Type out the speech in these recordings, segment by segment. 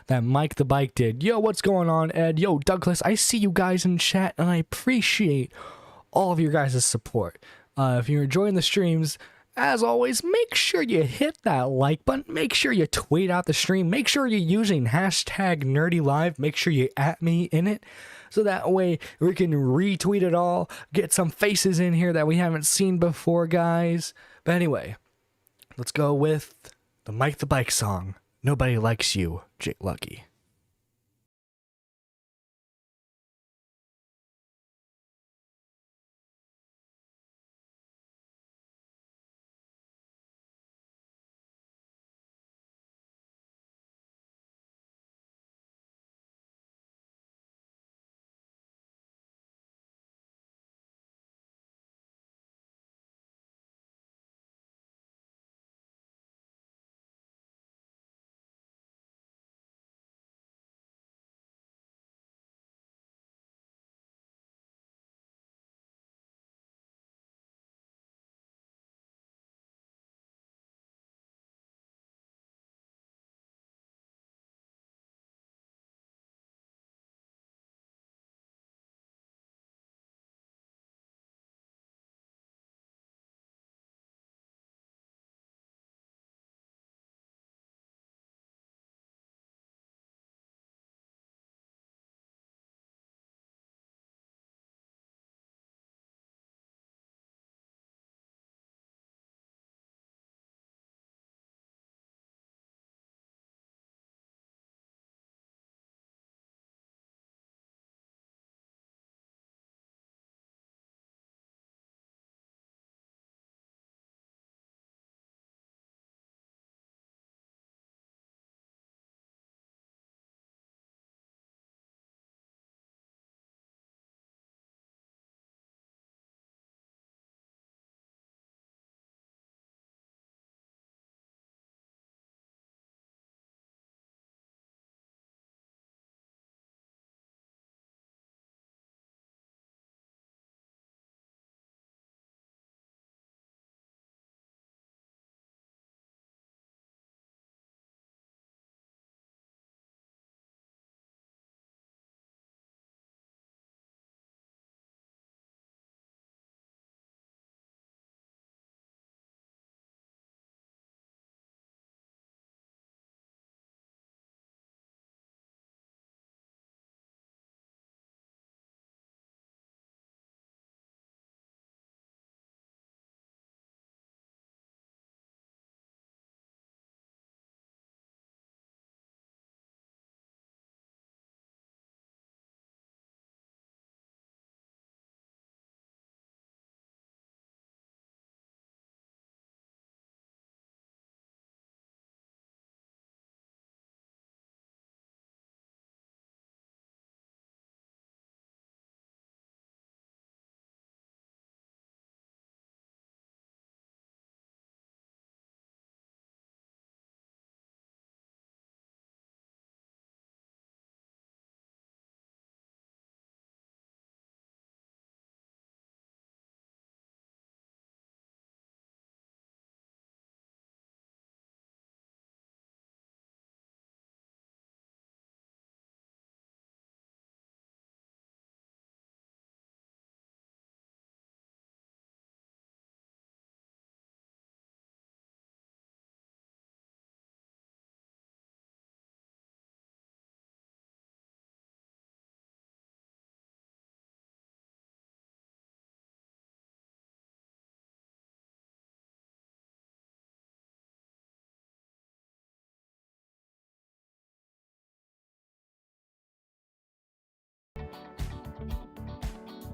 that Mike the Bike did. Yo, what's going on, Ed? Yo, Douglas, I see you guys in chat, and I appreciate all of your guys' support. If you're enjoying the streams, as always, make sure you hit that like button. Make sure you tweet out the stream. Make sure you're using hashtag NerdyLive. Make sure you at me in it, so that way we can retweet it all, get some faces in here that we haven't seen before, guys. But anyway, let's go with the Mike the Bike song, Nobody Likes You, Jake Lucky.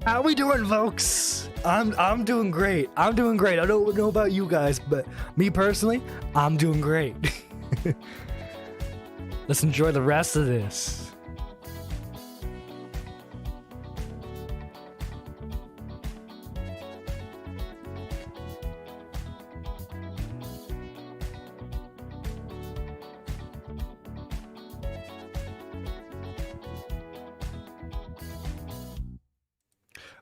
How we doing, folks? I'm doing great. I'm doing great. I don't know about you guys, but me personally, I'm doing great. Let's enjoy the rest of this.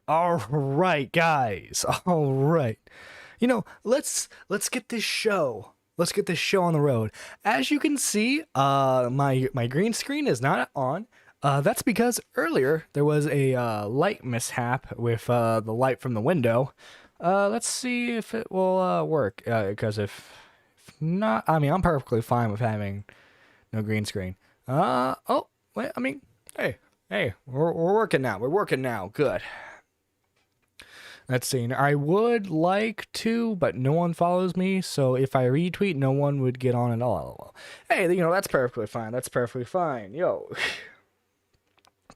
All right, guys. All right. You know, let's get this show Let's get this show on the road. As you can see, my green screen is not on. That's because earlier there was a light mishap with the light from the window. Let's see if it will work. Because if not, I mean, I'm perfectly fine with having no green screen. Oh, wait, I mean, hey, we're working now. We're working now. Good. Let's see. I would like to, but no one follows me. So if I retweet, no one would get on at all. Hey, that's perfectly fine. That's perfectly fine. Yo.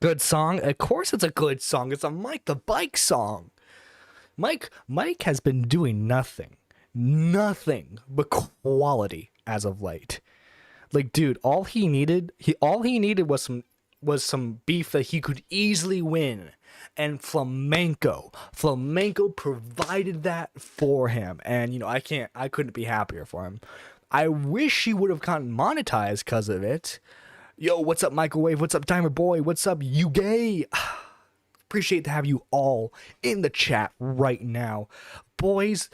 Good song. Of course it's a good song. It's a Mike the Bike song. Mike has been doing nothing but quality as of late. Like, dude, all he needed was some beef that he could easily win. And Flamenco provided that for him. And, I couldn't be happier for him. I wish he would have gotten monetized because of it. Yo, what's up, Microwave? What's up, Timer Boy? What's up, you gay? Appreciate to have you all in the chat right now. Boys,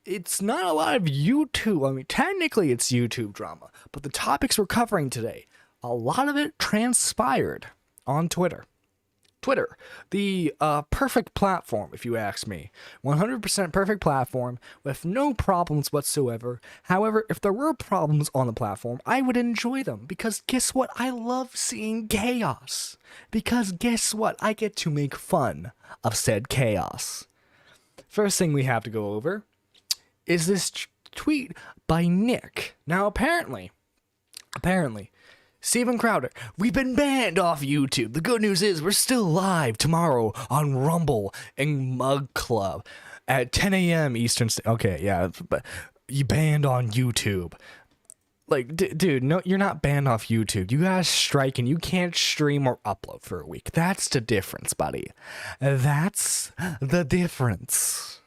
it's not a lot of YouTube. I mean, technically it's YouTube drama. But the topics we're covering today, a lot of it transpired on Twitter. Twitter, the perfect platform, if you ask me. 100% perfect platform with no problems whatsoever. However, if there were problems on the platform, I would enjoy them. Because guess what? I love seeing chaos. Because guess what? I get to make fun of said chaos. First thing we have to go over is this tweet by Nick. Now, apparently, Steven Crowder, we've been banned off YouTube. The good news is we're still live tomorrow on Rumble and Mug Club at 10 a.m. Eastern. Okay, yeah, but you banned on YouTube. Like, dude, no, you're not banned off YouTube. You guys strike and you can't stream or upload for a week. That's the difference, buddy. That's the difference.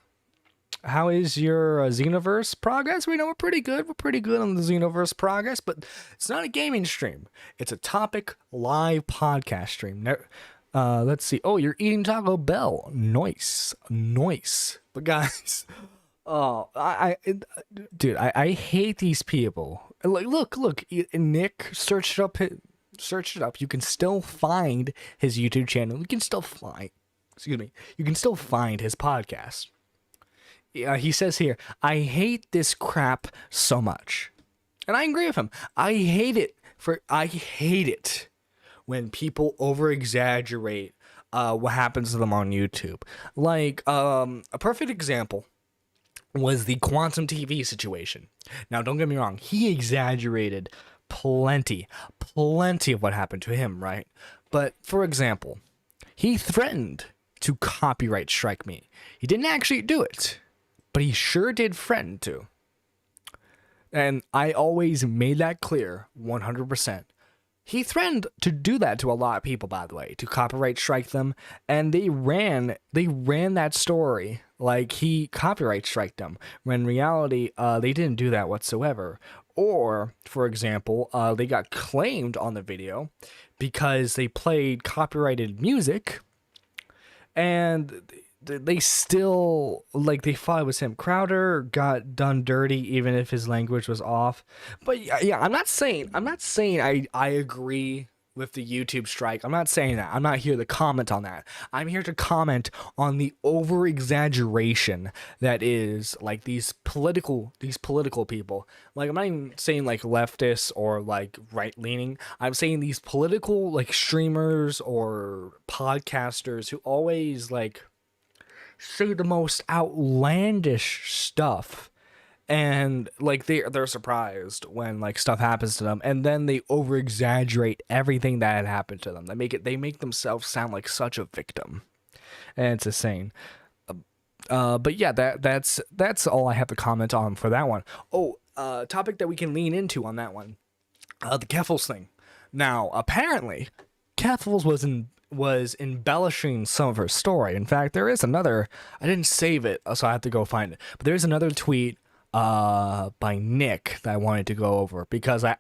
How is your Xenoverse progress? We know we're pretty good. We're pretty good on the Xenoverse progress, but it's not a gaming stream. It's a topic live podcast stream. Let's see. Oh, you're eating Taco Bell. Nice. But guys, dude, I hate these people. Like, look. Nick, search it up. You can still find his YouTube channel. You can still find his podcast. He says here, I hate this crap so much. And I agree with him. I hate it when people over-exaggerate what happens to them on YouTube. Like, a perfect example was the Quantum TV situation. Now, don't get me wrong. He exaggerated plenty of what happened to him, right? But, for example, he threatened to copyright strike me. He didn't actually do it. But he sure did threaten to. And I always made that clear 100%. He threatened to do that to a lot of people, by the way, to copyright strike them. And they ran that story like he copyright striked them. When in reality, they didn't do that whatsoever. Or, for example, they got claimed on the video because they played copyrighted music. And they still, like, they thought it was him. Crowder got done dirty even if his language was off. But yeah, I'm not saying I agree with the YouTube strike. I'm not saying that. I'm not here to comment on that. I'm here to comment on the over exaggeration that is like these political people. Like, I'm not even saying like leftists or like right leaning. I'm saying these political like streamers or podcasters who always like say the most outlandish stuff, and like they're surprised when like stuff happens to them, and then they over exaggerate everything that had happened to them. They make themselves sound like such a victim, and it's insane. But yeah, that's all I have to comment on for that one. Topic that we can lean into on that one, the Keffels thing. Now apparently Keffels was embellishing some of her story. In fact, there is another, I didn't save it, so I have to go find it, but there's another tweet by Nick that I wanted to go over, because I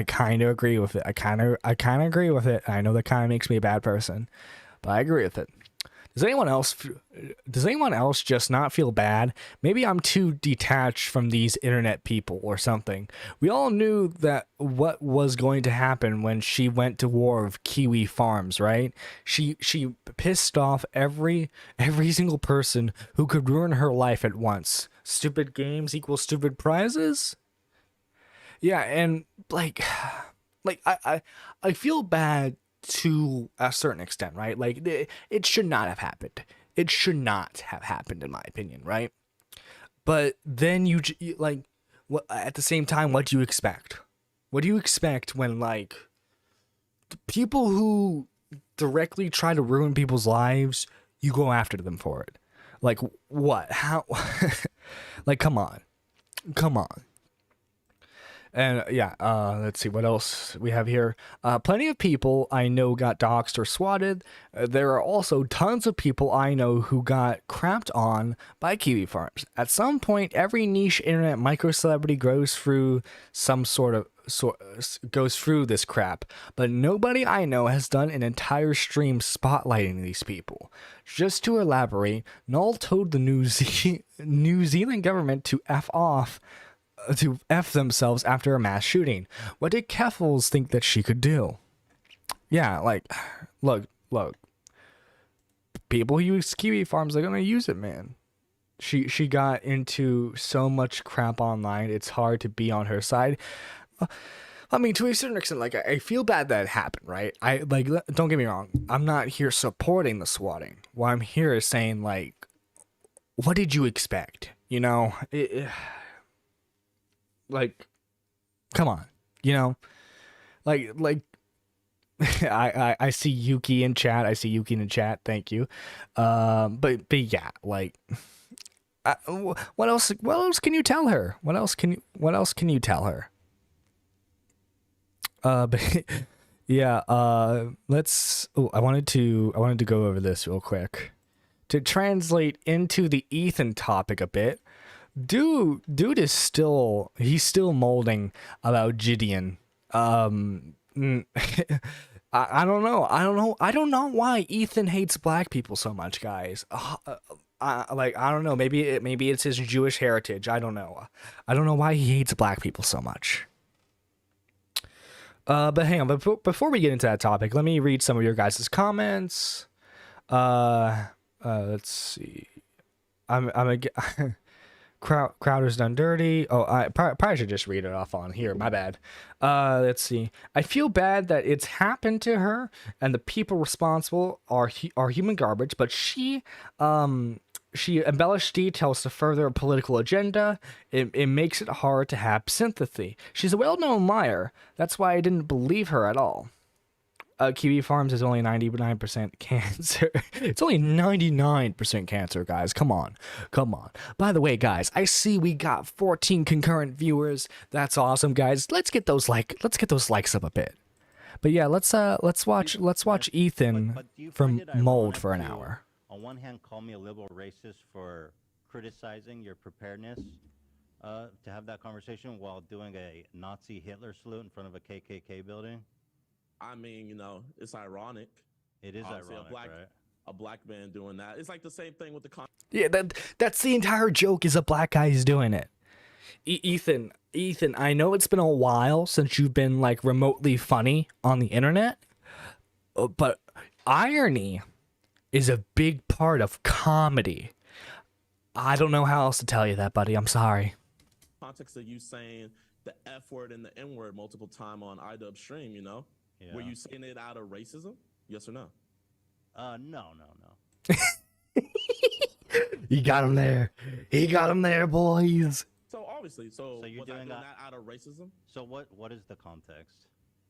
kind of agree with it. I kind of agree with it. I know that kind of makes me a bad person, but I agree with it. Does anyone else just not feel bad? Maybe I'm too detached from these internet people or something. We all knew that what was going to happen when she went to war with Kiwi Farms, right? She pissed off every single person who could ruin her life at once. Stupid games equal stupid prizes? Yeah, and I feel bad to a certain extent, right? Like it should not have happened. It should not have happened, in my opinion, right? But then like, what at the same time? What do you expect? What do you expect when like people who directly try to ruin people's lives, you go after them for it? Like what? How? Like, come on, come on. And yeah, let's see what else we have here. Plenty of people I know got doxxed or swatted. There are also tons of people I know who got crapped on by Kiwi Farms. At some point, every niche internet micro celebrity goes through goes through this crap, but nobody I know has done an entire stream spotlighting these people. Just to elaborate, Null told the New Zealand government to F themselves after a mass shooting. What did Keffels think that she could do? Yeah, like, look, people who use Kiwi Farms are gonna use it, man. She got into so much crap online, it's hard to be on her side. I mean, to a certain extent, like, I feel bad that it happened, right? Don't get me wrong, I'm not here supporting the swatting. What I'm here is saying, like, what did you expect? You know, like, come on, you know, like I see Yuki in chat. I see Yuki in the chat. Thank you. But yeah, like, what else? What else can you tell her? What else can you tell her? But yeah. Let's. Oh, I wanted to go over this real quick to translate into the Ethan topic a bit. Dude is still molding about Gideon. I don't know. I don't know why Ethan hates black people so much, guys. I don't know. Maybe it's his Jewish heritage. I don't know. I don't know why he hates black people so much. But hang on. Before we get into that topic, let me read some of your guys' comments. Let's see. Crowder's done dirty. Oh, I probably should just read it off on here. My bad. Let's see. I feel bad that it's happened to her, and the people responsible are human garbage. But she embellished details to further a political agenda. It makes it hard to have sympathy. She's a well-known liar. That's why I didn't believe her at all. Kiwi Farms is only 99% cancer. It's only 99% cancer, guys. Come on. By the way, guys, I see we got 14 concurrent viewers. That's awesome, guys. Let's get those likes up a bit. But yeah, let's watch Ethan from Mold for an hour. On one hand, call me a liberal racist for criticizing your preparedness to have that conversation while doing a Nazi Hitler salute in front of a KKK building. I mean, you know, it's ironic. It is ironic, right? A black man doing that. It's like the same thing with the yeah. That's the entire joke. Is a black guy is doing it. Ethan, I know it's been a while since you've been like remotely funny on the internet, but irony is a big part of comedy. I don't know how else to tell you that, buddy. I'm sorry. Context of you saying the F word and the N word multiple times on iDub stream, you know. Yeah. Were you saying it out of racism? Yes or no? No. He got him there. Boys. So obviously, so you're doing that out of racism? So what is the context?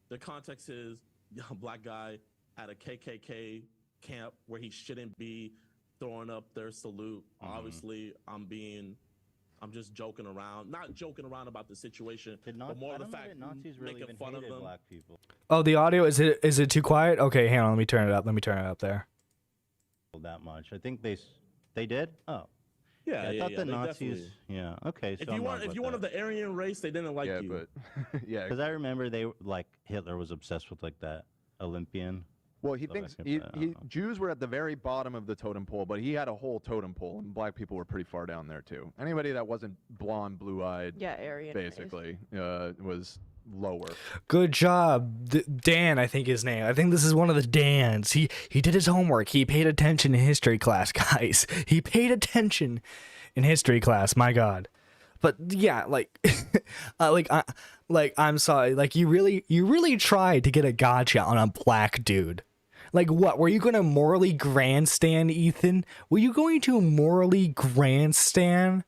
The context is a black guy at a KKK camp where he shouldn't be throwing up their salute. Mm-hmm. Obviously, I'm just joking around. Not joking around about the situation, but more the fact Nazis really making fun of them. Black people. Oh, the audio, is it too quiet? Okay, hang on, let me turn it up there. That much. I think they did? Oh. Yeah, I thought the Nazis. Yeah, okay. So if you wanted the Aryan race, they didn't like you. But yeah. Because I remember Hitler was obsessed with like that Olympian. Well, he thinks Jews were at the very bottom of the totem pole, but he had a whole totem pole, and black people were pretty far down there too. Anybody that wasn't blonde, blue-eyed, Aryan basically, was lower. Good job, Dan. I think his name. I think this is one of the Dans. He did his homework. He paid attention in history class, guys. He paid attention in history class. My God. But yeah, like, I'm sorry. Like, you really tried to get a gotcha on a black dude. Like, what? Were you going to morally grandstand, Ethan? Were you going to morally grandstand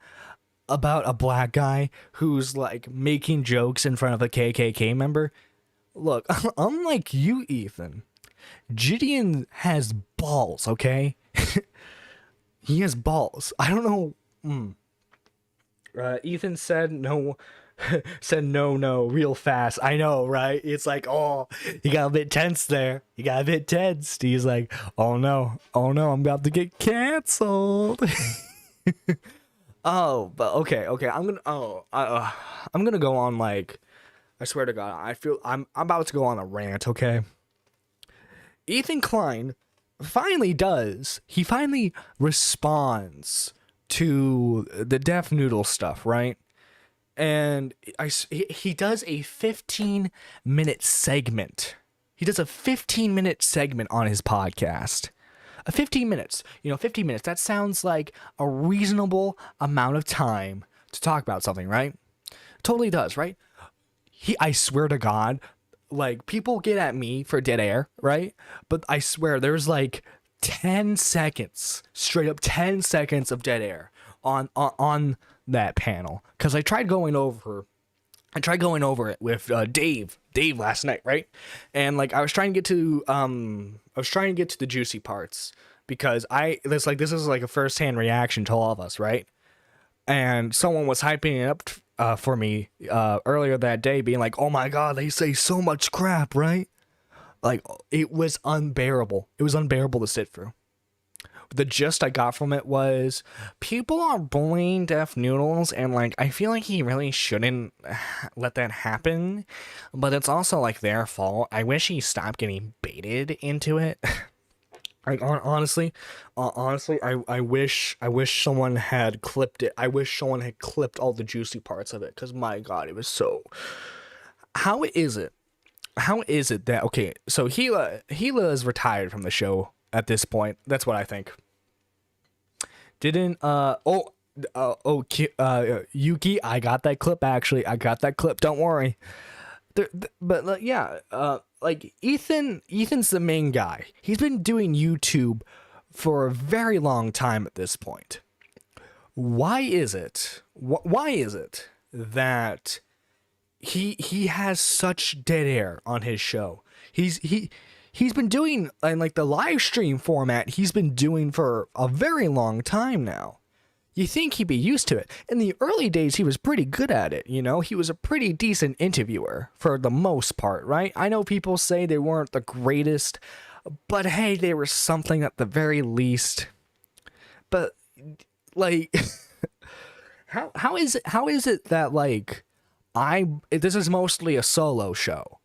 about a black guy who's, like, making jokes in front of a KKK member? Look, unlike you, Ethan, Gideon has balls, okay? He has balls. I don't know. Ethan said no. Said no real fast. I know, right? It's like, oh, he got a bit tense there. He got a bit tense. He's like, oh no, I'm about to get canceled. Oh, but okay. I'm gonna go on, like, I swear to God, I feel I'm about to go on a rant. Okay. Ethan Klein finally responds to the Deaf Noodle stuff, right? And he does a 15-minute segment. He does a 15-minute segment on his podcast. 15 minutes. 15 minutes. That sounds like a reasonable amount of time to talk about something, right? Totally does, right? I swear to God, like, people get at me for dead air, right? But I swear there's like 10 seconds, straight up 10 seconds of dead air on that panel, because I tried going over it with Dave last night, right? And like I was trying to get to the juicy parts, because this is like a first-hand reaction to all of us, right? And someone was hyping it up for me earlier that day, being like, oh my God, they say so much crap, right? Like, it was unbearable. It was unbearable to sit through. The gist I got from it was people are bullying Deaf Noodles, and like I feel like he really shouldn't let that happen, but it's also like their fault. I wish he stopped getting baited into it. Like, honestly, I wish someone had clipped it. I wish someone had clipped all the juicy parts of it, because my God, it was so. How is it that, okay, so Gila is retired from the show at this point. That's what I think. Yuki, I got that clip, actually. I got that clip, don't worry. But yeah, like, Ethan's the main guy. He's been doing YouTube for a very long time at this point. Why is it that he has such dead air on his show? He's been doing, in like the live stream format, he's been doing for a very long time now. You think he'd be used to it. In the early days, he was pretty good at it, He was a pretty decent interviewer for the most part, right? I know people say they weren't the greatest, but hey, they were something at the very least. But, like, how is it that, like, this is mostly a solo show?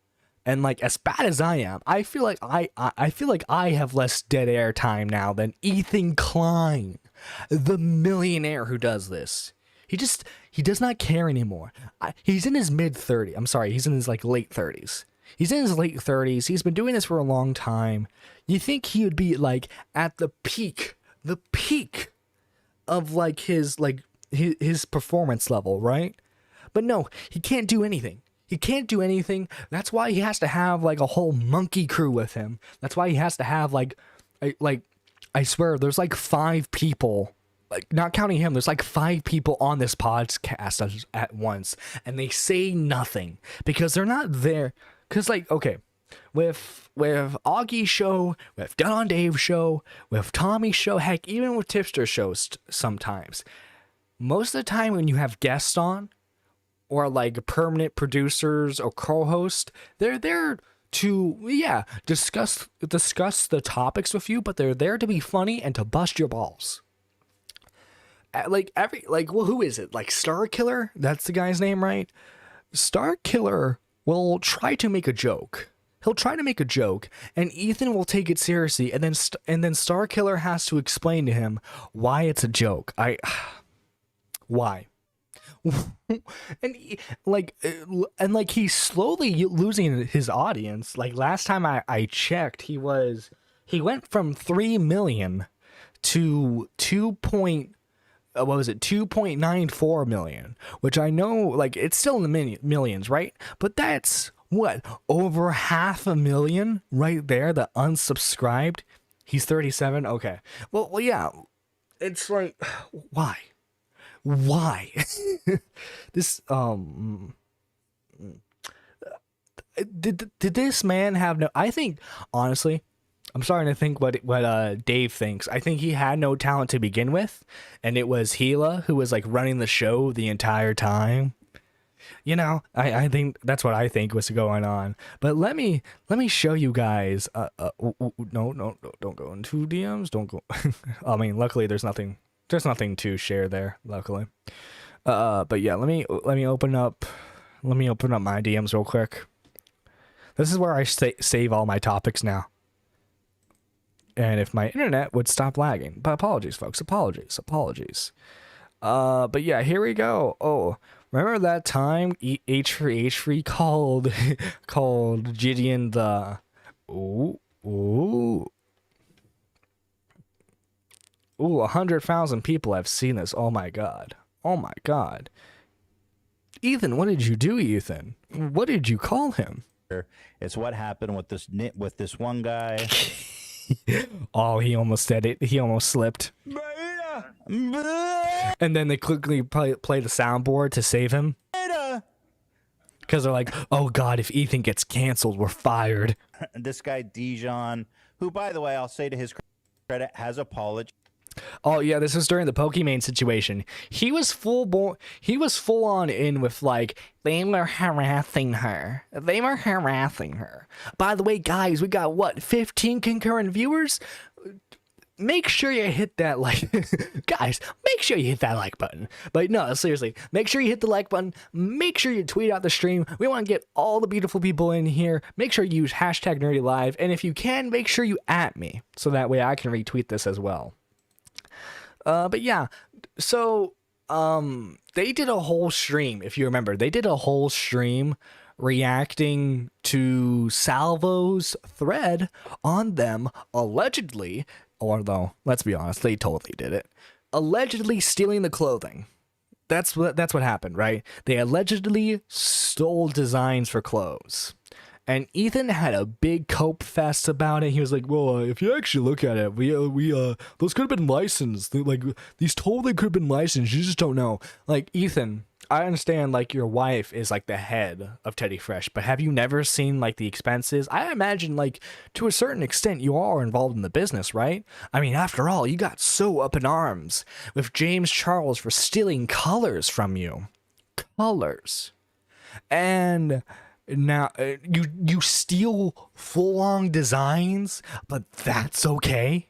And like, as bad as I am, I feel like I have less dead air time now than Ethan Klein, the millionaire who does this. He does not care anymore. He's in his mid-30s. I'm sorry, he's in his like late 30s. He's in his late 30s. He's been doing this for a long time. You think he would be like at the peak of like his performance level, right? But no, he can't do anything. He can't do anything. That's why he has to have like a whole monkey crew with him. That's why he has to have like I swear there's like 5 people, like not counting him, there's like 5 people on this podcast at once, and they say nothing because they're not there. Cause like, okay, with Augie's show, with Done on Dave's show, with Tommy's show, heck, even with Tipster shows sometimes, most of the time when you have guests on, or like permanent producers or co-hosts, they're there to, yeah, discuss the topics with you, but they're there to be funny and to bust your balls. Well, who is it? Like Star Killer? That's the guy's name, right? Star Killer will try to make a joke, He'll try to make a joke, and Ethan will take it seriously, and then Star Killer has to explain to him why it's a joke. Why? and he's slowly losing his audience. Like last time I checked, he went from 3 million to 2.94 million, which I know, like, it's still in the millions, right? But that's what, over 500,000 right there that unsubscribed. He's 37. Okay, well yeah, it's like, why this did this man have no, I think honestly, I'm starting to think what Dave thinks. I think he had no talent to begin with, and it was Gila who was like running the show the entire time. You know, I think that's what I think was going on. But let me show you guys. No, don't go into DMs. Don't go. I mean, luckily there's nothing to share there. Luckily, but yeah, let me open up my DMs real quick. This is where I save all my topics now. And if my internet would stop lagging, but apologies, folks, apologies. But yeah, here we go. Oh, remember that time H3H3 called Gideon the 100,000 people have seen this. Oh my god. Ethan, what did you do, Ethan? What did you call him? It's what happened with this one guy. Oh, he almost said it. He almost slipped. And then they quickly play the soundboard to save him. Because they're like, oh god, if Ethan gets canceled, we're fired. This guy Dijon, who, by the way, I'll say to his credit, has apologized. Oh yeah, this was during the Pokimane situation. He was full on in with like, they were harassing her. By the way, guys, we got what, 15 concurrent viewers? Make sure you hit that like guys, make sure you hit that like button. But no, seriously, make sure you hit the like button. Make sure you tweet out the stream. We want to get all the beautiful people in here. Make sure you use #NerdyLive, and if you can, make sure you @ me so that way I can retweet this as well. But yeah, so they did a whole stream, if you remember. They did a whole stream reacting to Salvo's thread on them allegedly, although let's be honest, they totally did it, allegedly stealing the clothing. That's what happened, right? They allegedly stole designs for clothes. And Ethan had a big cope fest about it. He was like, well, if you actually look at it, we those could have been licensed. Like, these totally could have been licensed. You just don't know. Like, Ethan, I understand, like, your wife is, like, the head of Teddy Fresh, but have you never seen, like, the expenses? I imagine, like, to a certain extent, you are involved in the business, right? I mean, after all, you got so up in arms with James Charles for stealing colors from you. Colors. And now, you steal full-on designs, but that's okay?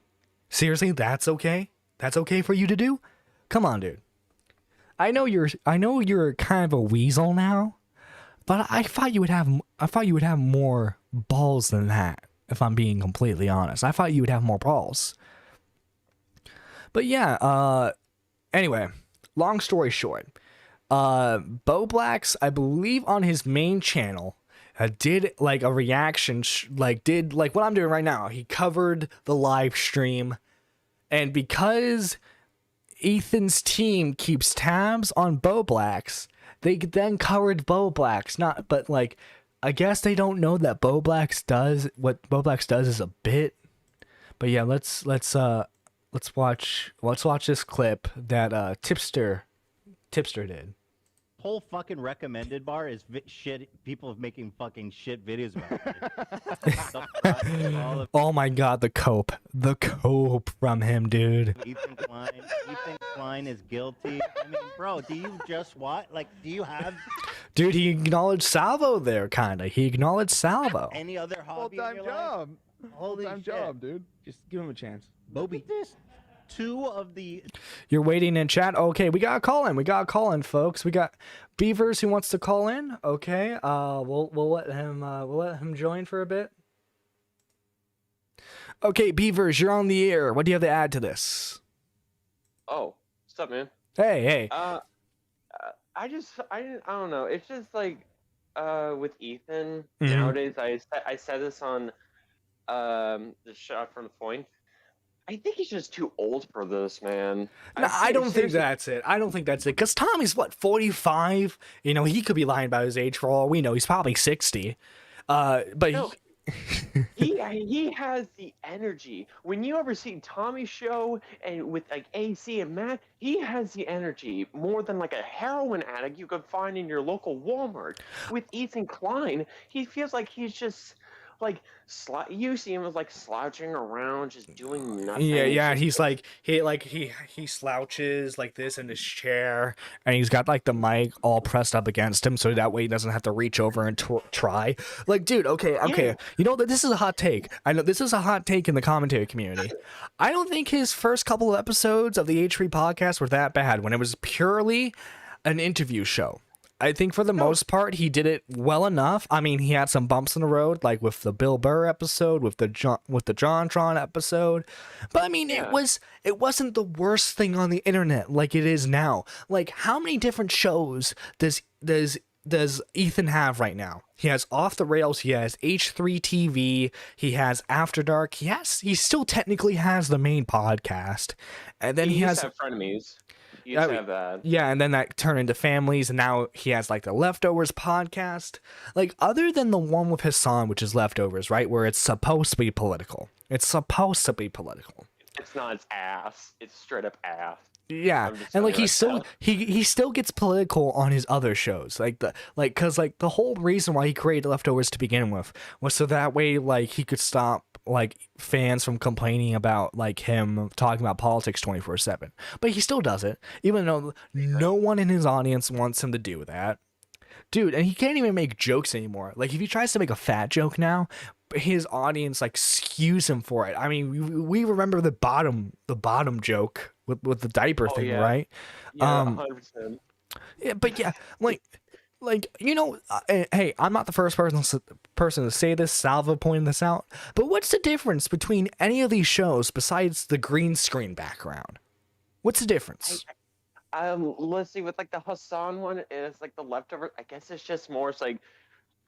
Seriously, that's okay? That's okay for you to do? Come on, dude. I know you're kind of a weasel now, but I thought you would have more balls than that, if I'm being completely honest. I thought you would have more balls. But yeah, anyway, long story short, Bo Blacks, I believe on his main channel, did like a reaction, did like what I'm doing right now. He covered the live stream, and because Ethan's team keeps tabs on Bo Blacks, they then covered Bo Blacks. But like, I guess they don't know that Bo Blacks does what Bo Blacks does is a bit. But yeah, let's watch this clip that Tipster did. Whole fucking recommended bar is shit. People making fucking shit videos about it. Oh my god, the cope from him, dude. Ethan Klein is guilty. I mean, bro, do you just what? Like, do you have? Dude, he acknowledged Salvo there, kinda. He acknowledged Salvo. Any other hobby? Full-time job. Holy Full-time shit. job, dude. Just give him a chance. Bobby, this two of the. You're waiting in chat. Okay, we got a call in. We got a call in, folks. We got Beavers who wants to call in. Okay, we'll let him join for a bit. Okay, Beavers, you're on the air. What do you have to add to this? Oh, what's up, man? Hey. I don't know. It's just like, with Ethan Mhm. nowadays. I said this on, the shot from the point. I think he's just too old for this, man. No, I don't think seriously- that's it. I don't think that's it. Because Tommy's, what, 45? You know, he could be lying about his age for all we know. He's probably 60. But No. He has the energy. When you ever see Tommy's show and with like AC and Matt, he has the energy more than like a heroin addict you could find in your local Walmart. With Ethan Klein, he feels like he's just like you see him as like slouching around, just doing nothing. yeah, just he's like he slouches like this in his chair, and he's got like the mic all pressed up against him, so that way he doesn't have to reach over and try. Like, dude, okay, Yeah. you know that this is a hot take. I know this is a hot take in the commentary community. I don't think his first couple of episodes of the H3 podcast were that bad when it was purely an interview show. I think for the most part he did it well enough. I mean, he had some bumps in the road, like with the Bill Burr episode, with the JonTron episode, but I mean, Yeah. it wasn't the worst thing on the internet like it is now. Like, how many different shows does Ethan have right now? He has Off the Rails, he has H3 TV, he has After Dark, he still technically has the main podcast, and then he used has to have frenemies. He used to have that. yeah, and then that turned into Families, and now he has like the Leftovers podcast. Like, other than the one with Hassan, which is Leftovers, right, where it's supposed to be political. It's supposed to be political. It's not. It's ass. It's straight up ass. Yeah, I'm just and like telling you right he still gets political on his other shows, because the whole reason why he created Leftovers to begin with was so that way like he could stop like fans from complaining about like him talking about politics 24/7. But he still does it, even though no one in his audience wants him to do that. Dude, and he can't even make jokes anymore. Like, if he tries to make a fat joke now, his audience like skews him for it. I mean, we remember the bottom joke with the diaper thing, yeah. right? Yeah, 100%. Yeah, but yeah, like you know, hey, I'm not the first person to say this. Salva pointed this out. But what's the difference between any of these shows besides the green screen background? What's the difference? Let's see, with like the Hassan one, and it's like the Leftover. I guess it's just more, it's like,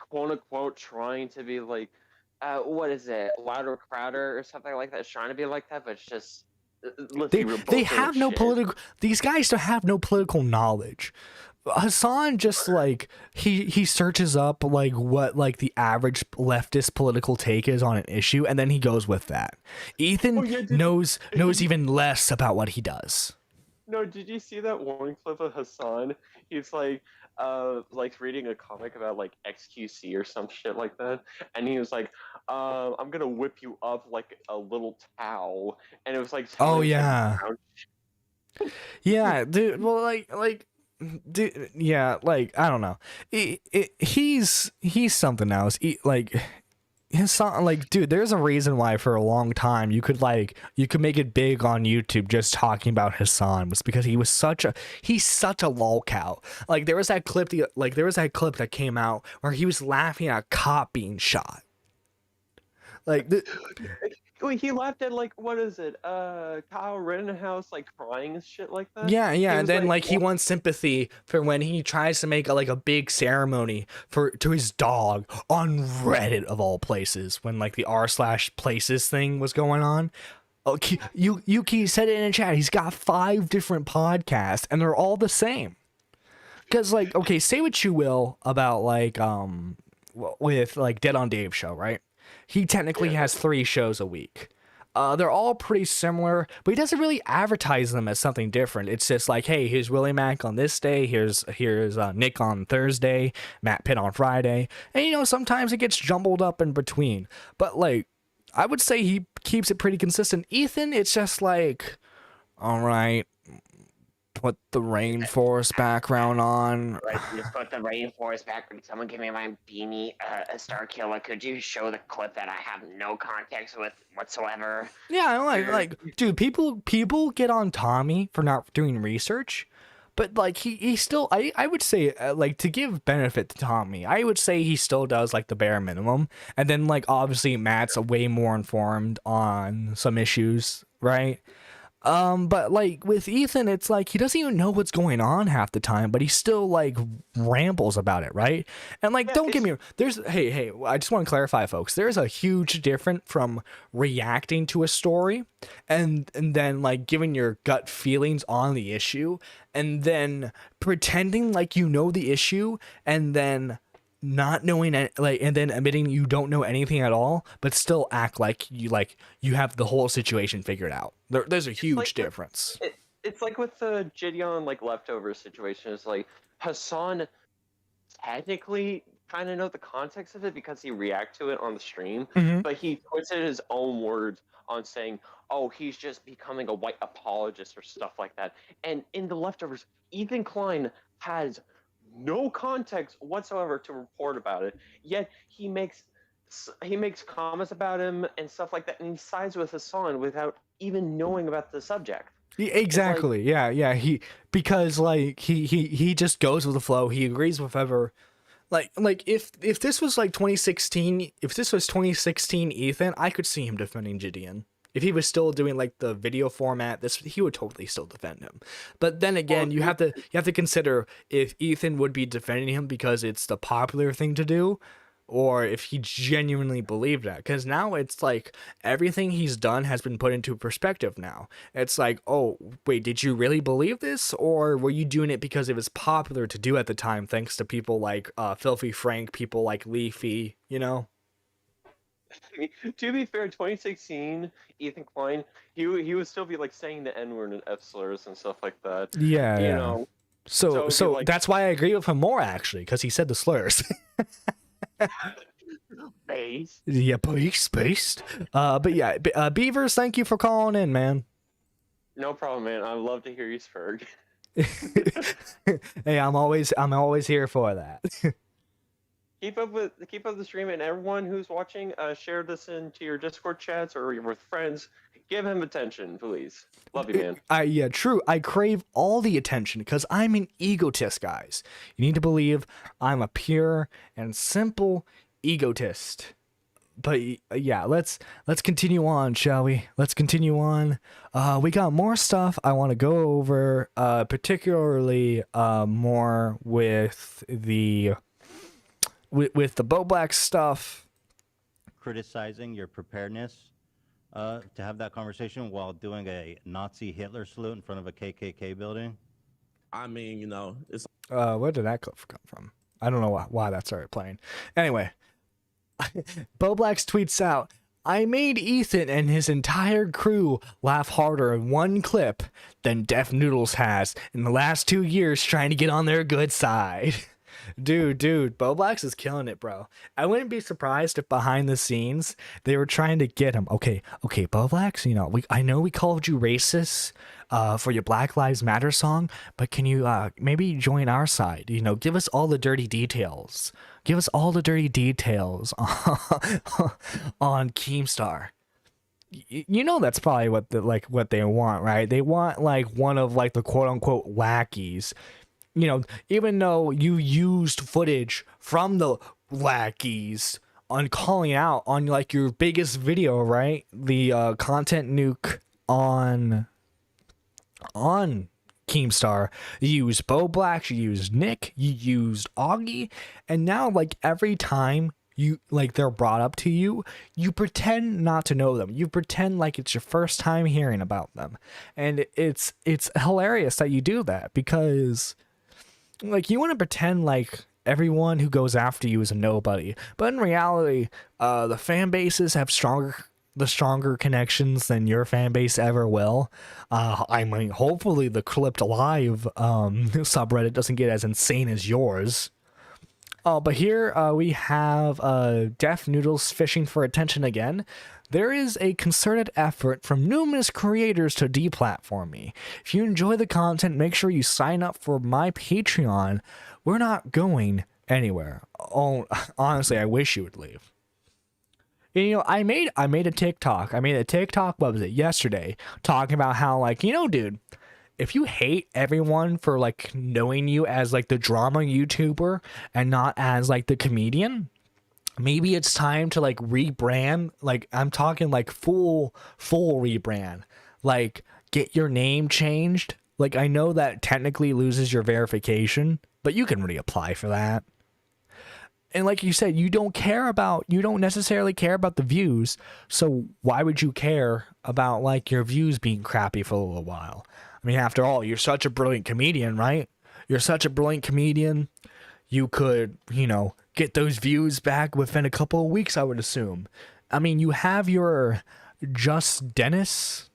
quote unquote, trying to be like, what is it, Louder Crowder or something like that. It's trying to be like that, but it's just. They have no political. These guys don't have no political knowledge. Hassan just like he searches up like what like the average leftist political take is on an issue, and then he goes with that. Ethan knows even less about what he does. No, did you see that one clip of Hassan? He's like reading a comic about like XQC or some shit like that, and he was like, I'm gonna whip you up like a little towel, and it was like, oh yeah, yeah, dude. Well, dude, yeah, like I don't know. He's something else. Like his song, like, dude, there's a reason why for a long time you could make it big on YouTube just talking about Hassan, was because he's such a lolcow. Like there was that clip that came out where he was laughing at a cop being shot. Like Wait, he laughed at like, what is it? Kyle Rittenhouse like crying and shit like that. yeah, He and was then like he wants sympathy for when he tries to make a big ceremony to his dog on Reddit of all places, when like the r/places thing was going on. Okay, Yuki said it in the chat. He's got 5 different podcasts, and they're all the same. Because like, okay, say what you will about like with like Dead on Dave show, right? He technically has 3 shows a week. They're all pretty similar, but he doesn't really advertise them as something different. It's just like, hey, here's Willie Mack on this day, here's Nick on Thursday, Matt Pitt on Friday, and you know, sometimes it gets jumbled up in between. But like, I would say he keeps it pretty consistent. Ethan, it's just like, all right, put the rainforest background on. Right, just put the rainforest back. Someone give me my beanie, Star Killer. Could you show the clip that I have no context with whatsoever? Yeah, dude, people get on Tommy for not doing research, but like he still, I would say, like, to give benefit to Tommy, I would say he still does like the bare minimum, and then like obviously Matt's way more informed on some issues, right? But like with Ethan, it's like he doesn't even know what's going on half the time, but he still like rambles about it, right? And like, don't get me, hey, I just want to clarify, folks. There's a huge difference from reacting to a story and then like giving your gut feelings on the issue, and then pretending like you know the issue, and then not knowing it, like, and then admitting you don't know anything at all, but still act like you have the whole situation figured out. There's a huge difference. It's like with the Gideon like leftover situation. It's like Hassan technically kind of know the context of it because he react to it on the stream, but he puts it in his own words on saying, "Oh, he's just becoming a white apologist" or stuff like that. And in the leftovers, Ethan Klein has no context whatsoever to report about it, yet he makes comments about him and stuff like that, and he sides with Hassan without even knowing about the subject. Exactly. Like, yeah. Because like he just goes with the flow. He agrees with whatever. Like if this was like 2016, if this was 2016 Ethan, I could see him defending Gideon. If he was still doing like the video format, he would totally still defend him. But then again, you have to consider if Ethan would be defending him because it's the popular thing to do, or if he genuinely believed that. Because now it's like everything he's done has been put into perspective now. It's like, oh, wait, did you really believe this? Or were you doing it because it was popular to do at the time, thanks to people like Filthy Frank, people like Leafy, you know? To be fair, 2016, Ethan Klein, he would still be like saying the N-word and F slurs and stuff like that. Yeah, you yeah. know. So like, that's why I agree with him more, actually, because he said the slurs. Based. Yeah, based. But yeah, Beavers, thank you for calling in, man. No problem, man. I love to hear you spurg. Hey, I'm always here for that. Keep up the stream, and everyone who's watching, share this into your Discord chats or with friends. Give him attention, please. Love you, man. Yeah, true. I crave all the attention because I'm an egotist, guys. You need to believe I'm a pure and simple egotist. But yeah, let's continue on, shall we? Let's continue on. We got more stuff I want to go over, particularly more with the Bo Black stuff. Criticizing your preparedness to have that conversation while doing a Nazi Hitler salute in front of a KKK building. I mean, you know, it's Where did that clip come from? I don't know why that started playing. Anyway, Bo Blacks tweets out, "I made Ethan and his entire crew laugh harder in one clip than Def Noodles has in the last 2 years trying to get on their good side." Dude, Bo Blacks is killing it, bro. I wouldn't be surprised if behind the scenes they were trying to get him. Okay, Bo Blacks, you know, I know we called you racist for your Black Lives Matter song, but can you maybe join our side? You know, give us all the dirty details. Give us all the dirty details on Keemstar. You know that's probably what they want, right? They want like one of like the quote unquote lackeys. You know, even though you used footage from the lackeys on calling out on like your biggest video, right? The content nuke on Keemstar. You used Bo Black, you used Nick, you used Augie, and now like every time you like they're brought up to you, you pretend not to know them. You pretend like it's your first time hearing about them. And it's hilarious that you do that because like you want to pretend like everyone who goes after you is a nobody, but in reality, the fan bases have stronger connections than your fan base ever will. I mean, hopefully the Clipped Live subreddit doesn't get as insane as yours. But here we have Def Noodles fishing for attention again. there is a concerted effort from numerous creators to deplatform me. If you enjoy the content, make sure you sign up for my Patreon. We're not going anywhere. Oh, honestly, I wish you would leave. You know, I made a TikTok. What was it, yesterday, talking about how, like, you know, dude, if you hate everyone for, like, knowing you as, like, the drama YouTuber and not as, like, the comedian, maybe it's time to, like, rebrand. Like, I'm talking, like, full rebrand. Like, get your name changed. Like, I know that technically loses your verification, but you can reapply for that. And like you said, you don't necessarily care about the views, so why would you care about, like, your views being crappy for a little while? I mean, after all, you're such a brilliant comedian, right? You're such a brilliant comedian. You could, you know, get those views back within a couple of weeks, I would assume. I mean, you have your Just Dennis.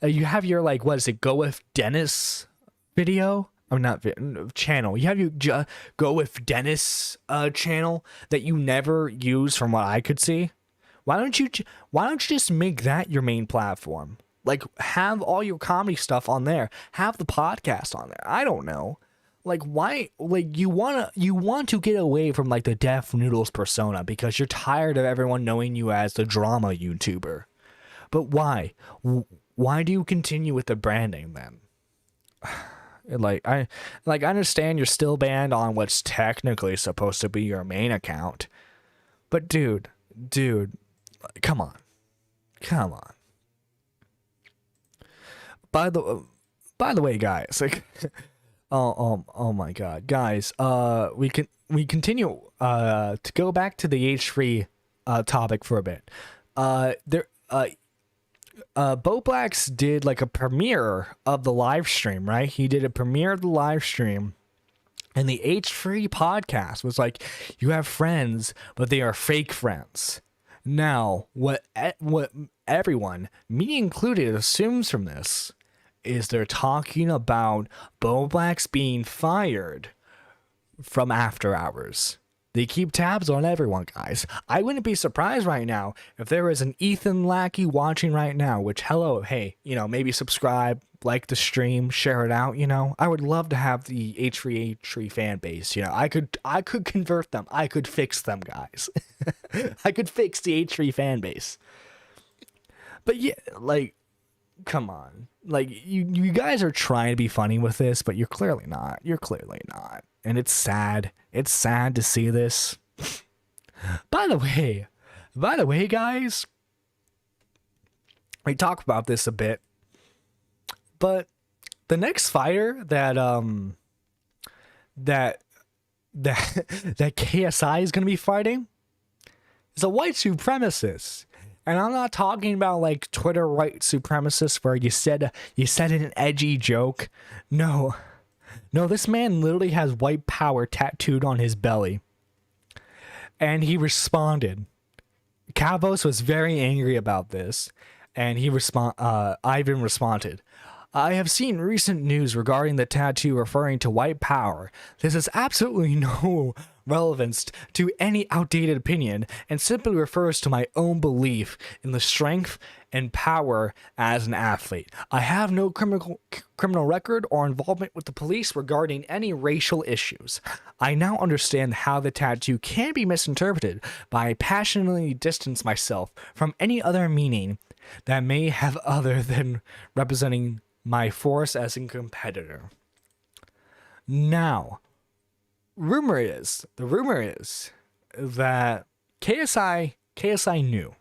You have your, like, what is it, Go With Dennis video? Oh, not channel. You have your Go With Dennis channel that you never use, from what I could see. Why don't you just make that your main platform? Like, have all your comedy stuff on there. Have the podcast on there. I don't know. Like, why? Like, you want to get away from, like, the Deaf Noodles persona because you're tired of everyone knowing you as the drama YouTuber. But why? Why do you continue with the branding then? I understand you're still banned on what's technically supposed to be your main account, but dude, come on. By the way, guys, like, oh my God, guys, we continue to go back to the H3 topic for a bit. Bo Blacks did, like, a premiere of the live stream, right? He did a premiere of the live stream, and the H3 podcast was like, you have friends, but they are fake friends. Now, what everyone, me included, assumes from this is they're talking about Bo Blacks being fired from After Hours. They keep tabs on everyone, guys. I wouldn't be surprised right now if there was an Ethan Lackey watching right now, which, hello, hey, you know, maybe subscribe, like the stream, share it out, you know. I would love to have the H3H3 fan base, you know. I could convert them. I could fix them, guys. I could fix the H3 fan base. But yeah, like, come on. Like, you guys are trying to be funny with this, but you're clearly not. You're clearly not. And it's sad. It's sad to see this. By the way, guys, we talked about this a bit, but the next fighter that KSI is going to be fighting is a white supremacist. And I'm not talking about, like, Twitter white supremacist where you said an edgy joke. No, this man literally has white power tattooed on his belly. And he responded. Kavos was very angry about this, and Ivan responded. I have seen recent news regarding the tattoo referring to white power. This has absolutely no relevance to any outdated opinion and simply refers to my own belief in the strength and power as an athlete. I have no criminal record or involvement with the police regarding any racial issues. I now understand how the tattoo can be misinterpreted, but I passionately distance myself from any other meaning that may have other than representing my force as a competitor. Now, the rumor is that KSI knew.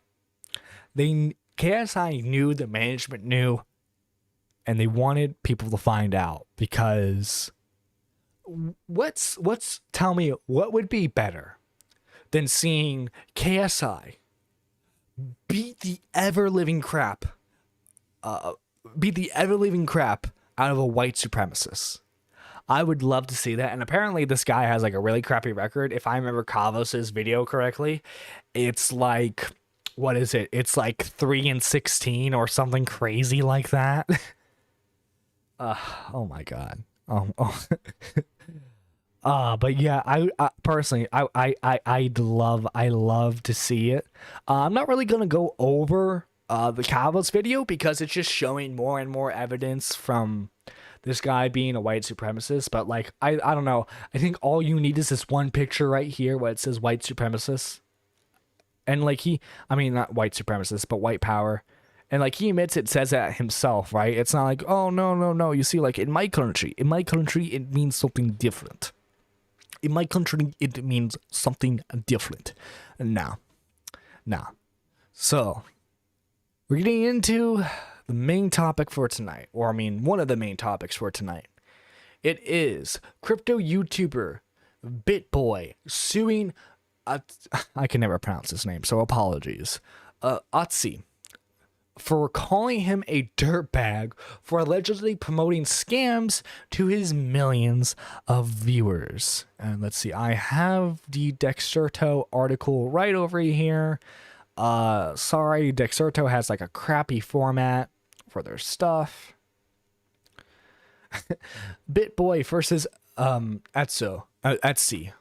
KSI knew, the management knew, and they wanted people to find out because tell me what would be better than seeing KSI beat the ever-living crap out of a white supremacist. I would love to see that. And apparently this guy has, like, a really crappy record. If I remember Kavos' video correctly, it's like, what is it? It's like 3-16 or something crazy like that. Oh my God. But yeah, I personally, I love to see it. I'm not really gonna go over the Cowboys video because it's just showing more and more evidence from this guy being a white supremacist. But like, I don't know. I think all you need is this one picture right here where it says white supremacist, and like I mean, not white supremacist, but white power. And like he admits it, says that himself, right? It's not like, oh no. You see, like in my country, it means something different. In my country, it means something different. Now. So, we're getting into the main topic for tonight. Or, I mean, one of the main topics for tonight. It is crypto YouTuber BitBoy suing... I can never pronounce his name, so apologies. H3H3 for calling him a dirtbag for allegedly promoting scams to his millions of viewers. And let's see, I have the Dexerto article right over here. Sorry, Dexerto has like a crappy format for their stuff. BitBoy versus H3H3.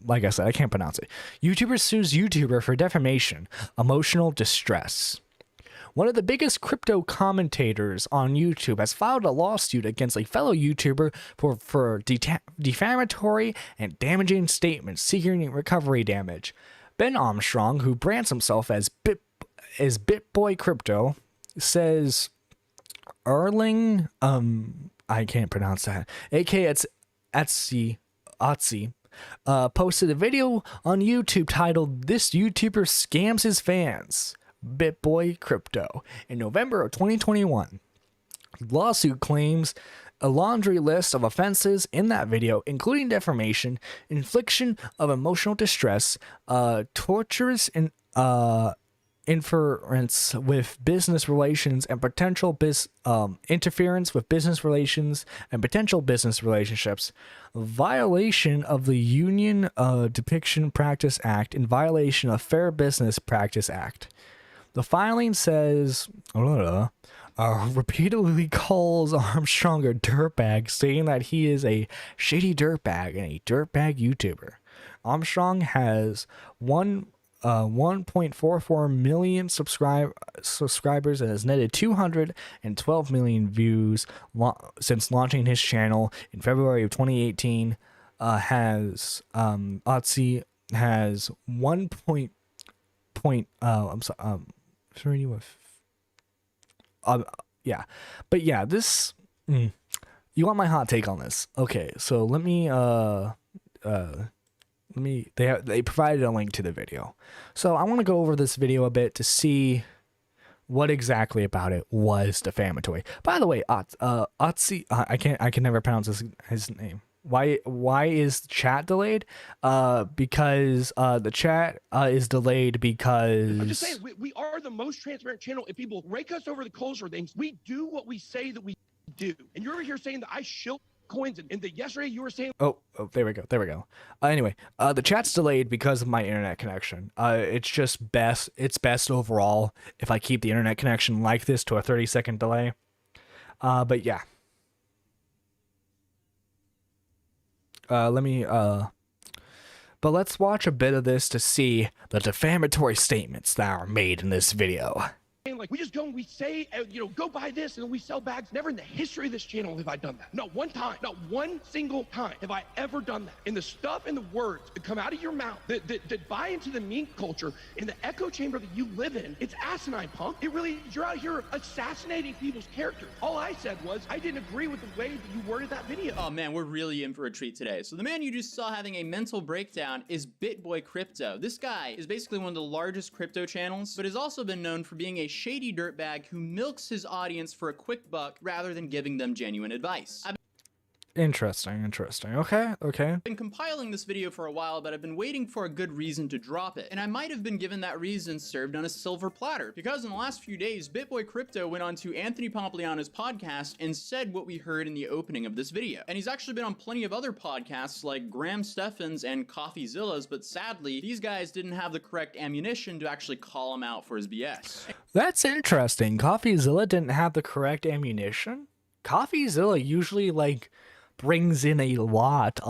Like I said, I can't pronounce it. YouTuber sues YouTuber for defamation, emotional distress. One of the biggest crypto commentators on YouTube has filed a lawsuit against a fellow YouTuber for defamatory and damaging statements seeking recovery damage. Ben Armstrong, who brands himself as BitBoy Crypto, says Erling, I can't pronounce that, aka it's H3H3, posted a video on YouTube titled "This YouTuber Scams His Fans." BitBoy Crypto in November of 2021. The lawsuit claims a laundry list of offenses in that video, including defamation, infliction of emotional distress, torturous interference with business relations and potential interference with business relations and potential business relationships, violation of the Union Depiction Practice Act, and violation of Fair Business Practice Act. The filing says, repeatedly calls Armstrong a dirtbag, saying that he is a shady dirtbag and a dirtbag YouTuber. Armstrong has 1.44 million subscribers and has netted 212 million views since launching his channel in February of 2018. H3H3 has 1. Yeah, but yeah, this you want my hot take on this? Okay, so let me they provided a link to the video, so I want to go over this video a bit to see what exactly about it was defamatory. By the way, H3H3, I can never pronounce his name. Why is chat delayed? Because the chat is delayed because... I'm just saying, we are the most transparent channel. If people rake us over the coals for things, we do what we say that we do. And you're over here saying that I shill coins, and that yesterday you were saying... Oh, there we go. Anyway, the chat's delayed because of my internet connection. It's just best overall if I keep the internet connection like this to a 30-second delay. But yeah. But let's watch a bit of this to see the defamatory statements that are made in this video. like we just go and we say, go buy this, and then we sell bags. Never in the history of this channel have I done that. Not one time, not one single time have I ever done that. And the stuff and the words that come out of your mouth that buy into the meme culture in the echo chamber that you live in, it's asinine, punk. It really, you're out here assassinating people's characters. All I said was I didn't agree with the way that you worded that video. Oh man, we're really in for a treat today. So the man you just saw having a mental breakdown is BitBoy Crypto. This guy is basically one of the largest crypto channels, but has also been known for being a shady dirtbag who milks his audience for a quick buck rather than giving them genuine advice. Interesting. Okay. I've been compiling this video for a while, but I've been waiting for a good reason to drop it. And I might have been given that reason served on a silver platter, because in the last few days, BitBoy Crypto went on to Anthony Pompliano's podcast and said what we heard in the opening of this video. And he's actually been on plenty of other podcasts like Graham Stephan's and CoffeeZilla's, but sadly, these guys didn't have the correct ammunition to actually call him out for his BS. That's interesting. CoffeeZilla didn't have the correct ammunition? CoffeeZilla usually, brings in a lot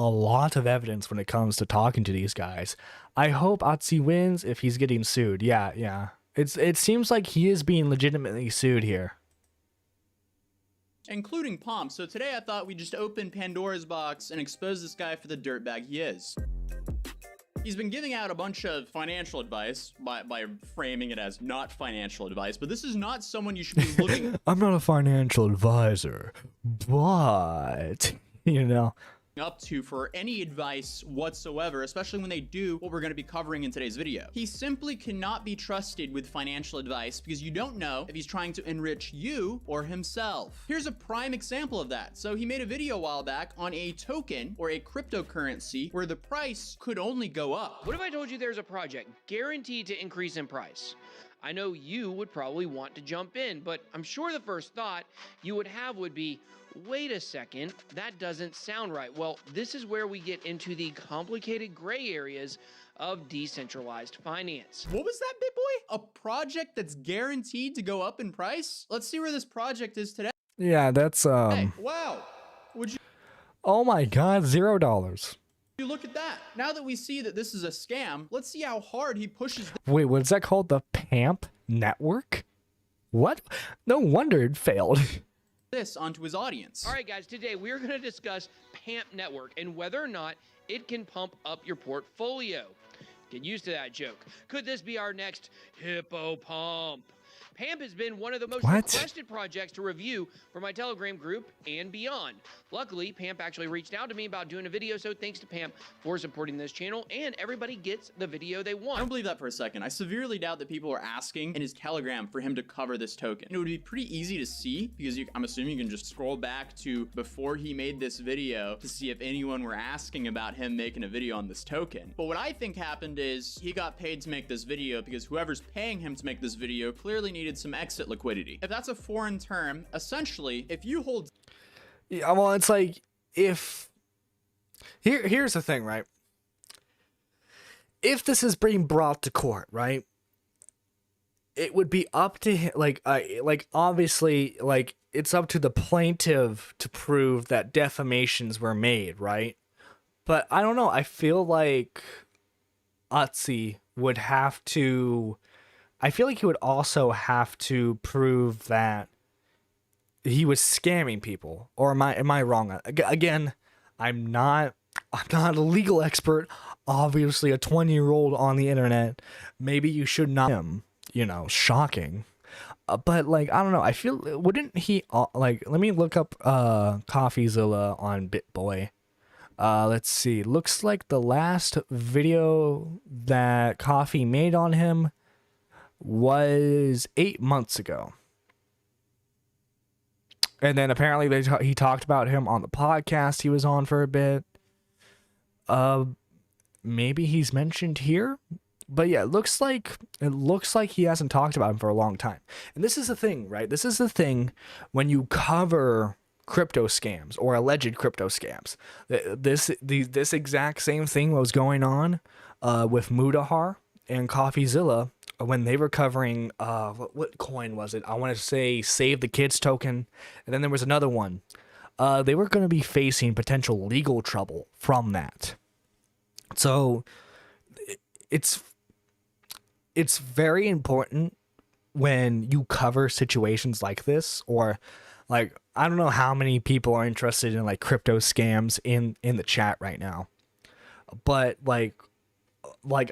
of evidence when it comes to talking to these guys. I hope Otzi wins if he's getting sued. Yeah. It seems like he is being legitimately sued here. Including Pomp. So today I thought we'd just open Pandora's box and expose this guy for the dirtbag he is. He's been giving out a bunch of financial advice by framing it as not financial advice, but this is not someone you should be looking I'm not a financial advisor, but, you know. up to for any advice whatsoever, especially when they do what we're going to be covering in today's video. He simply cannot be trusted with financial advice because you don't know if he's trying to enrich you or himself. Here's a prime example of that. So he made a video a while back on a token or a cryptocurrency where the price could only go up. What if I told you there's a project guaranteed to increase in price? I know you would probably want to jump in, but I'm sure the first thought you would have would be, wait a second, that doesn't sound right. Well, this is where we get into the complicated gray areas of decentralized finance. What was that, BitBoy? A project that's guaranteed to go up in price? Let's see where this project is today. Yeah, that's Hey, wow. Would you oh my god, $0. look at that? Now that we see that this is a scam, let's see how hard he pushes Wait, what is that called? The PAMP network? What? No wonder it failed. this onto his audience. All right, guys, today we're going to discuss PAMP Network and whether or not it can pump up your portfolio. Get used to that joke. Could this be our next hippo pump? PAMP has been one of the most requested projects to review for my Telegram group and beyond. Luckily, PAMP actually reached out to me about doing a video, so thanks to PAMP for supporting this channel, and everybody gets the video they want. I don't believe that for a second. I severely doubt that people are asking in his Telegram for him to cover this token. It would be pretty easy to see because I'm assuming you can just scroll back to before he made this video to see if anyone were asking about him making a video on this token. But what I think happened is he got paid to make this video because whoever's paying him to make this video clearly needed some exit liquidity. If that's a foreign term, essentially, if you hold... Yeah, well, it's like, if... Here's the thing, right? If this is being brought to court, right? It would be up to him, like obviously, like, it's up to the plaintiff to prove that defamations were made, right? But I don't know, I feel like Otzi would have to... I feel like he would also have to prove that he was scamming people. Or am I wrong? Again, I'm not a legal expert. Obviously, a 20-year-old on the internet. Maybe you should not him. You know, shocking. But like, I don't know. I feel, wouldn't he like? Let me look up CoffeeZilla on BitBoy. Let's see. Looks like the last video that Coffee made on him was 8 months ago. And then apparently he talked about him on the podcast he was on for a bit. Maybe he's mentioned here. But yeah, it looks like he hasn't talked about him for a long time. And this is the thing, right? This is the thing when you cover crypto scams or alleged crypto scams. This exact same thing was going on with Mudahar and CoffeeZilla when they were covering what coin was it? I want to say Save the Kids token, and then there was another one. They were going to be facing potential legal trouble from that. So it's very important when you cover situations like this, or like, I don't know how many people are interested in like crypto scams in the chat right now, but like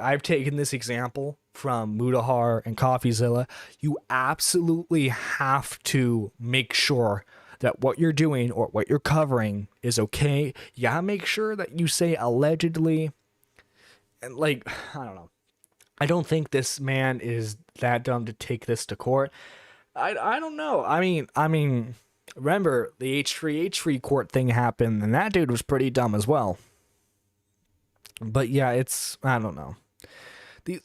I've taken this example from Mudahar and CoffeeZilla. You absolutely have to make sure that what you're doing or what you're covering is okay. You gotta make sure that you say allegedly, and like, I don't know. I don't think this man is that dumb to take this to court. I don't know. I mean, remember the H3H3 court thing happened, and that dude was pretty dumb as well. But yeah, I don't know.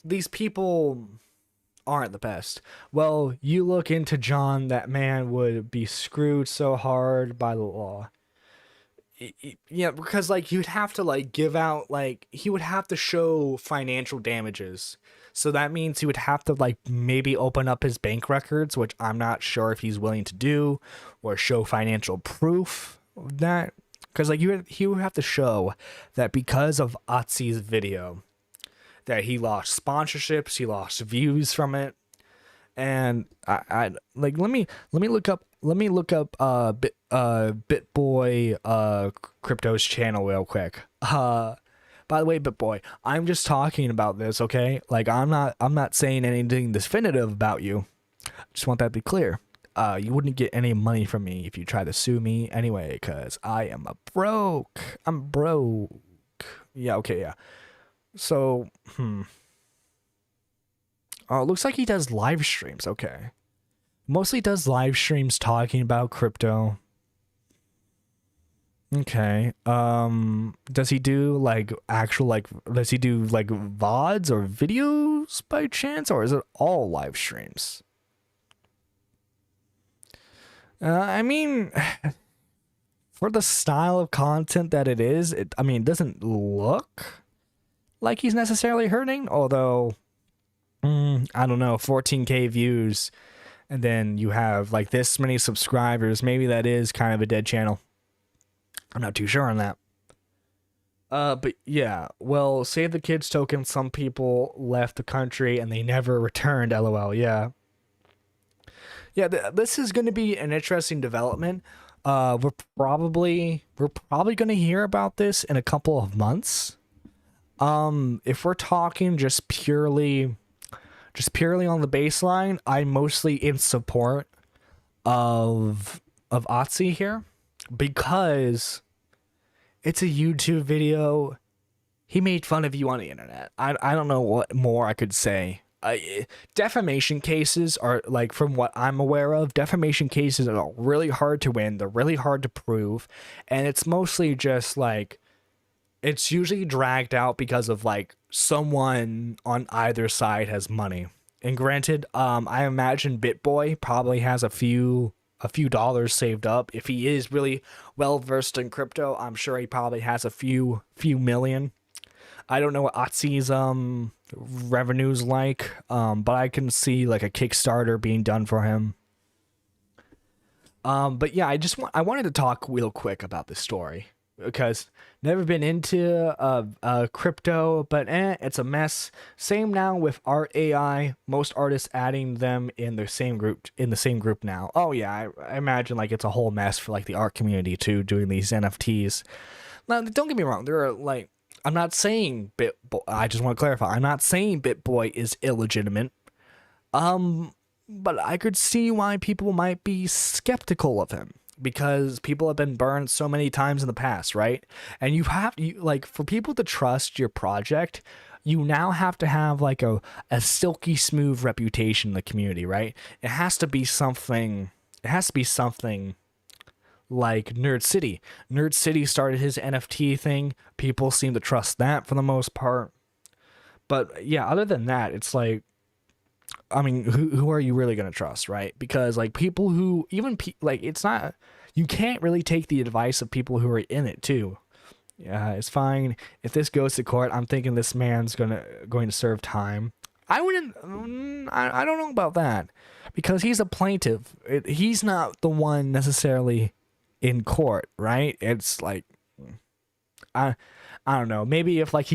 These people aren't the best. Well, you look into John, that man would be screwed so hard by the law. Yeah, because like you'd have to like give out, like he would have to show financial damages. So that means he would have to like maybe open up his bank records, which I'm not sure if he's willing to do, or show financial proof of that. because like he would have to show that because of Otzi's video that he lost sponsorships, he lost views from it. And I like let me look up BitBoy Crypto's channel real quick. By the way, BitBoy, I'm just talking about this, okay? Like I'm not saying anything definitive about you. Just want that to be clear. You wouldn't get any money from me if you try to sue me anyway, because I am broke. I'm broke. Yeah, okay, yeah. So, Oh, it looks like he does live streams. Okay. Mostly does live streams talking about crypto. Okay. Does he do like does he do like VODs or videos by chance, or is it all live streams? I mean, for the style of content that it is, it doesn't look like he's necessarily hurting, although I don't know, 14K views, and then you have like this many subscribers. Maybe that is kind of a dead channel. I'm not too sure on that. But yeah, well, Save the Kids token, some people left the country and they never returned, LOL, yeah. Yeah, this is going to be an interesting development. We're probably going to hear about this in a couple of months. If we're talking just purely on the baseline, I'm mostly in support of Otzi here, because it's a YouTube video. He made fun of you on the internet. I don't know what more I could say. Defamation cases are, like, from what I'm aware of, defamation cases are really hard to win. They're really hard to prove, and it's mostly just like, it's usually dragged out because of like someone on either side has money. And granted, I imagine BitBoy probably has a few dollars saved up. If he is really well versed in crypto, I'm sure he probably has a few million. I don't know what Otzi's revenue's like, but I can see like a Kickstarter being done for him. But yeah, I wanted to talk real quick about this story, because never been into crypto, but it's a mess. Same now with art AI. Most artists adding them in the same group now. Oh yeah, I imagine like it's a whole mess for like the art community too, doing these NFTs. Now, don't get me wrong. There are like, I'm not saying I just want to clarify. I'm not saying BitBoy is illegitimate. But I could see why people might be skeptical of him, because people have been burned so many times in the past, right? And you like, for people to trust your project, you now have to have like a silky smooth reputation in the community, right? It has to be something like Nerd City. Nerd City started his NFT thing. People seem to trust that for the most part. But yeah, other than that, it's like, I mean, who are you really going to trust, right? Because like people who like, it's not, you can't really take the advice of people who are in it too. Yeah, it's fine. If this goes to court, I'm thinking this man's going to serve time. I don't know about that, because he's a plaintiff. He's not the one necessarily in court, right? It's like, I don't know. Maybe if like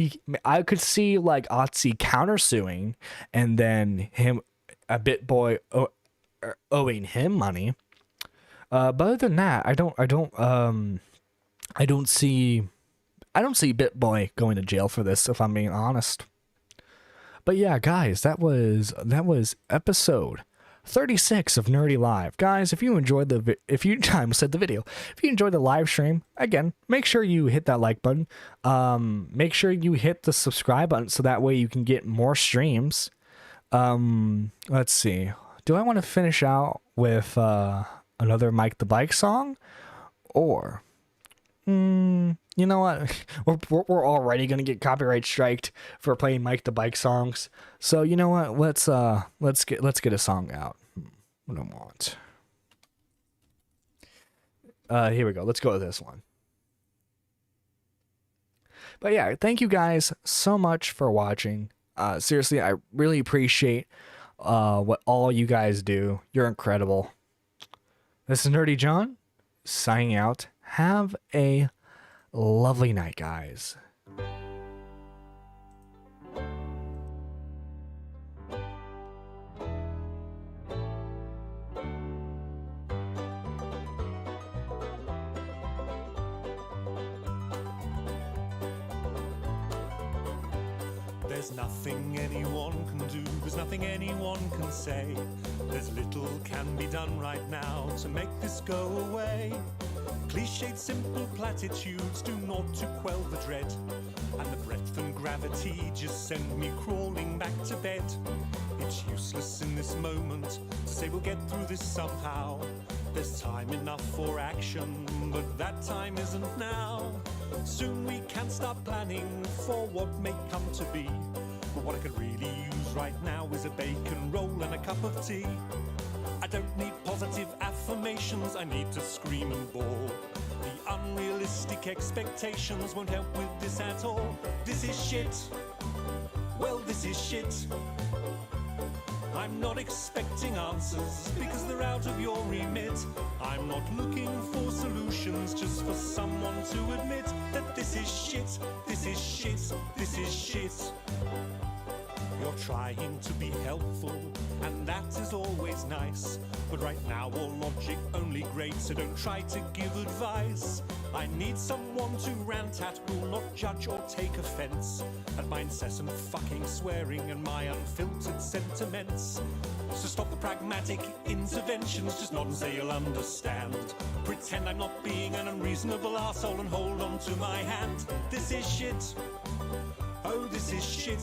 I could see like Otzi countersuing, and then a BitBoy owing him money. But other than that, I don't see BitBoy going to jail for this, if I'm being honest. But yeah, guys, that was episode 36 of Nerdy Live. Guys, if you enjoyed if you enjoyed the live stream, again, make sure you hit that like button. Make sure you hit the subscribe button so that way you can get more streams. Let's see. Do I want to finish out with another Mike the Bike song, or you know what? We're already gonna get copyright striked for playing Mike the Bike songs. So you know what? Let's get a song out. What do I want? Here we go. Let's go with this one. But yeah, thank you guys so much for watching. Seriously, I really appreciate what all you guys do. You're incredible. This is Nerdy John signing out. Have a lovely night, guys. There's nothing anyone can do, there's nothing anyone can say. There's little can be done right now to make this go away. Cliched simple platitudes do naught to quell the dread, and the breadth and gravity just send me crawling back to bed. It's useless in this moment to say we'll get through this somehow. There's time enough for action, but that time isn't now. Soon we can start planning for what may come to be. But what I could really use right now is a bacon roll and a cup of tea. I don't need positive affirmations, I need to scream and bawl. The unrealistic expectations won't help with this at all. This is shit. Well, this is shit. I'm not expecting answers because they're out of your remit. I'm not looking for solutions, just for someone to admit that this is shit, this is shit, this is shit. You're trying to be helpful, and that is always nice. But right now all logic only great, so don't try to give advice. I need someone to rant at who'll not judge or take offense at my incessant fucking swearing and my unfiltered sentiments. So stop the pragmatic interventions, just nod and say you'll understand. Pretend I'm not being an unreasonable arsehole and hold on to my hand. This is shit. Oh, this is shit.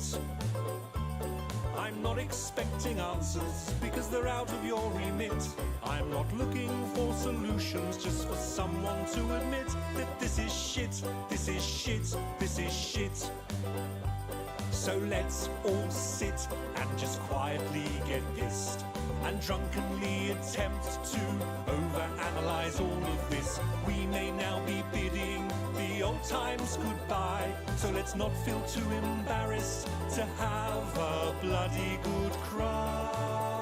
I'm not expecting answers because they're out of your remit. I'm not looking for solutions, just for someone to admit that this is shit, this is shit, this is shit. So let's all sit and just quietly get pissed and drunkenly attempt to overanalyze all of this. We may now be bidding the old times goodbye, so let's not feel too embarrassed to have a bloody good cry.